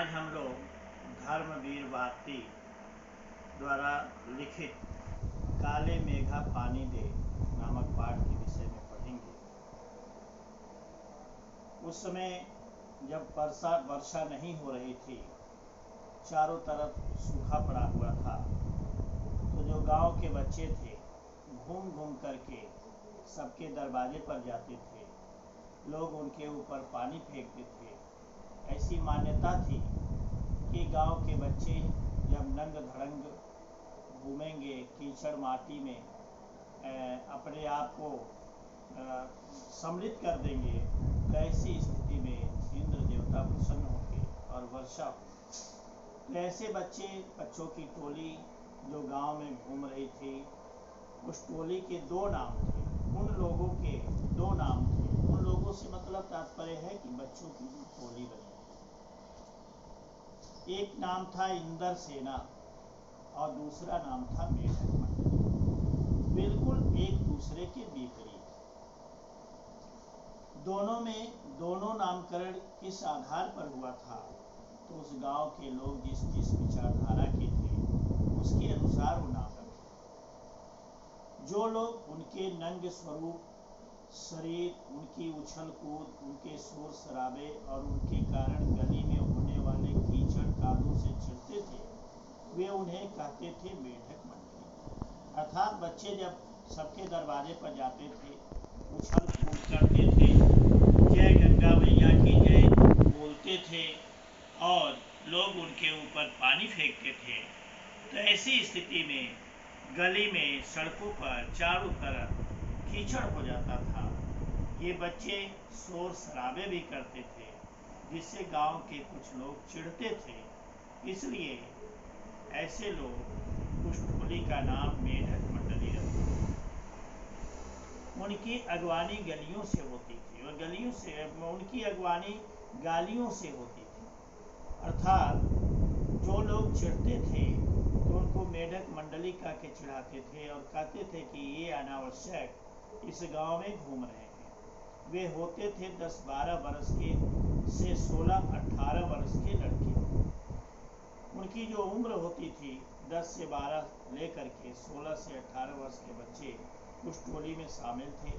आज हम लोग धर्मवीर भारती द्वारा लिखित काले मेघा पानी दे नामक पाठ के विषय में पढ़ेंगे। उस समय जब वर्षा नहीं हो रही थी, चारों तरफ सूखा पड़ा हुआ था, तो जो गांव के बच्चे थे घूम घूम करके सबके दरवाजे पर जाते थे, लोग उनके ऊपर पानी फेंकते थे। ऐसी मान्यता थी कि गांव के बच्चे जब नंग धड़ंग घूमेंगे कीचड़ माटी में, अपने आप को सम्मिलित कर देंगे, तो ऐसी स्थिति में इंद्र देवता प्रसन्न होंगे और वर्षा हो। तो ऐसे बच्चों की टोली जो गांव में घूम रही थी, उस टोली के दो नाम थे, उन लोगों के दो नाम थे। उन लोगों से मतलब तात्पर्य है कि बच्चों की जो टोली बनी, एक नाम था इंदर सेना और दूसरा नाम था मेढक मंडली। बिल्कुल एक दूसरे के विपरीत। दोनों नामकरण किस आधार पर हुआ था, तो उस गांव के लोग जिस जिस विचारधारा के थे उसके अनुसार वो नाम रखे। जो लोग उनके नंग स्वरूप शरीर, उनकी उछल कूद, उनके शोर शराबे और उनके कारण गली में होने वाले कीचड़ कादों से चिढ़ते थे, वे उन्हें कहते थे मेढक मंडली। अर्थात बच्चे जब सबके दरवाजे पर जाते थे, उछल कूद करते थे, जय गंगा मैया की जय बोलते थे और लोग उनके ऊपर पानी फेंकते थे, तो ऐसी स्थिति में गली में सड़कों पर चारों तरफ कीचड़ हो जाता था। ये बच्चे शोर शराबे भी करते थे, जिससे गांव के कुछ लोग चिढ़ते थे। इसलिए ऐसे लोग उस टोली का नाम मेढक मंडली रखते। उनकी अगवानी गलियों से होती थी और गलियों से उनकी अगवानी गालियों से होती थी। अर्थात जो लोग चिढ़ते थे तो उनको मेढक मंडली कह के चिढ़ाते थे और कहते थे कि ये अनावश्यक इस गांव में घूम रहे हैं। वे होते थे 10-12 वर्ष के से 16-18 वर्ष के लड़के। उनकी जो उम्र होती थी 10 से 12 लेकर के 16 से 18 वर्ष के बच्चे उस टोली में शामिल थे।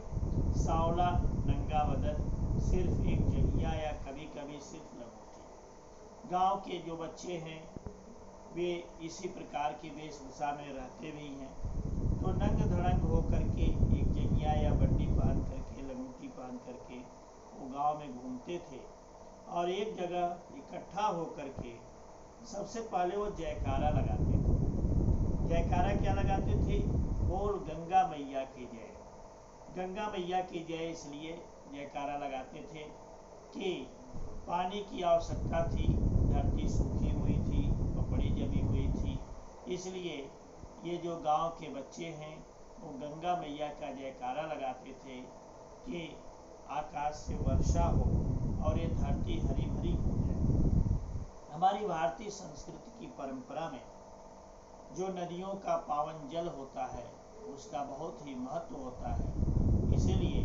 सांवला नंगा बदन, सिर्फ एक जंघिया या कभी कभी सिर्फ लंगोटी। गांव के जो बच्चे हैं वे इसी प्रकार की वेशभूषा में रहते भी हैं, तो नंग धड़ंग होकर के एक जंघिया या बंडी पहन करके, लंगोटी पहन करके वो गांव में घूमते थे और एक जगह इकट्ठा होकर के सबसे पहले वो जयकारा लगाते थे। जयकारा क्या लगाते थे? बोल गंगा मैया की जय। गंगा मैया की जय इसलिए जयकारा लगाते थे कि पानी की आवश्यकता थी, धरती सूखी हुई थी, पपड़ी जमी हुई थी। इसलिए ये जो गांव के बच्चे हैं वो गंगा मैया का जयकारा लगाते थे कि आकाश से वर्षा हो और ये धरती हरी भरी हो जाए। हमारी भारतीय संस्कृति की परंपरा में जो नदियों का पावन जल होता है उसका बहुत ही महत्व होता है। इसीलिए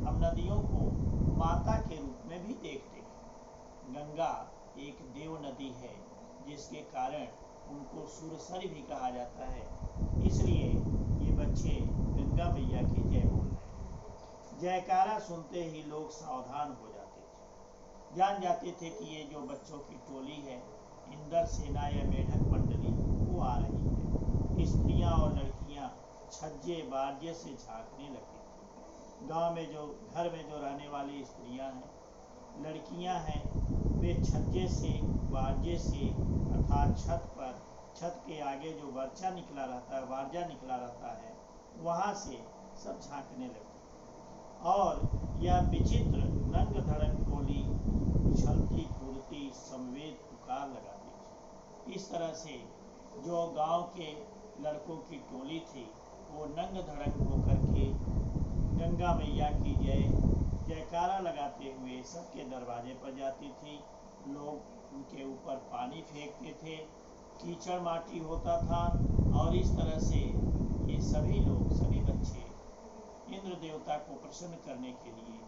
हम नदियों को माता के रूप में भी देखते हैं। गंगा एक देव नदी है, जिसके कारण उनको सुरसरी भी कहा जाता है। इसलिए ये बच्चे गंगा मैया की जय बोल रहे हैं। जयकारा सुनते ही लोग सावधान हो जाते थे, जान जाते थे कि ये जो बच्चों की टोली है इंदर सेना या मेढक मंडली वो आ रही है। स्त्रियां और लड़कियां छज्जे बारजे से झांकने लगती थी। गांव में जो घर में जो रहने वाली स्त्रियां हैं, लड़कियां हैं, वे छज्जे से बारजे से अर्थात छत के आगे जो वर्चा निकला रहता है, वारजा निकला रहता है, वहाँ से सब झांकने लगते और यह विचित्र नंग धड़ंग टोली उछलती कूदती समवेत पुकार लगाती थी। इस तरह से जो गांव के लड़कों की टोली थी वो नंग धड़ंग होकर के गंगा मैया की जयकारा लगाते हुए सबके दरवाजे पर जाती थी। लोग उनके ऊपर पानी फेंकते थे, कीचड़ माटी होता था और इस तरह से ये सभी लोग, सभी बच्चे इंद्र देवता को प्रसन्न करने के लिए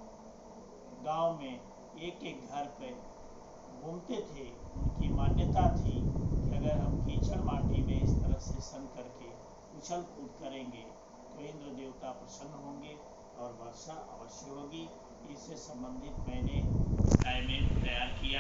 गांव में एक एक घर पर घूमते थे, उनकी मान्यता थी कि अगर हम कीचड़ माटी में इस तरह से सन करके उछल कूद करेंगे तो इंद्र देवता प्रसन्न होंगे और वर्षा अवश्य होगी। इससे संबंधित मैंने असाइनमेंट तैयार किया